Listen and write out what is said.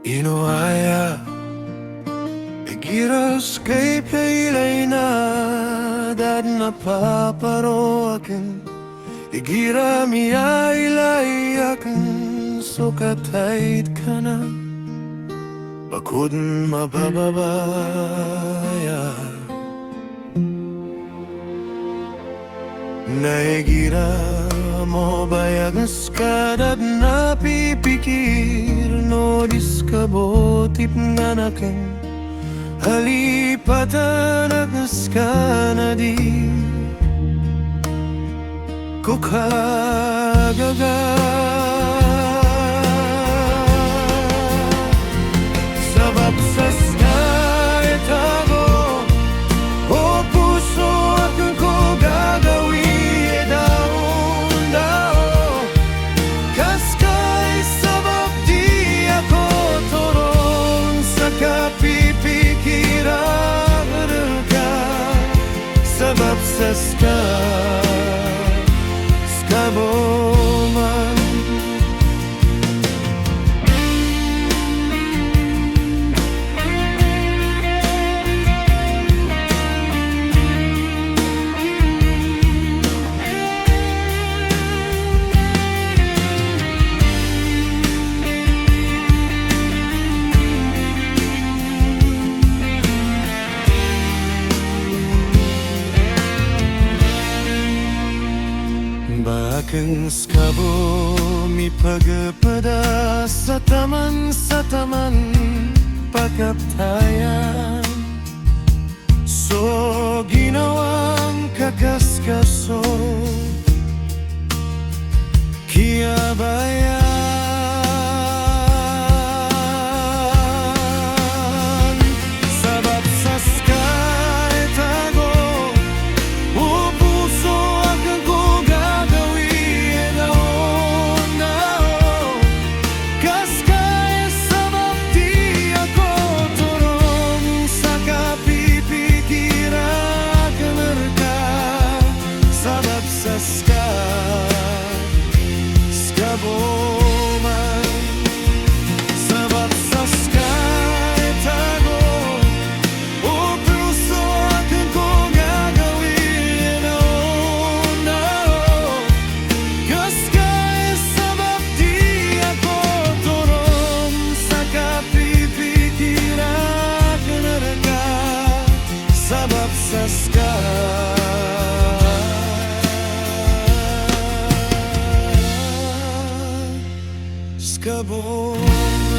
Inuaya Giros kay playlay na dad na paparoakin Igira miya ilayakin sukatayt ka na Bakod mabababaya Naigira mo bayagas ka dad napipikir No diskabotip nga nakin Halipatan agas ka na di Kukagaga Sabab sa sky tago O puso aking ko gagawi daon-dao Kaskay sabab di ako turong sa kapipikiran ka Sabab sa Skaboman Bakang skabo mi pagpada sa taman pagkaptayan So ginawang kakaskaso Kiabayan Sabab sa sky tago O puso aking ko Skaboman Sabab sa sky tago O puso aking ko gagawin daon-dao Kaskay sabab di ako turong sa kapipikiran ka Sabab sa Skaboman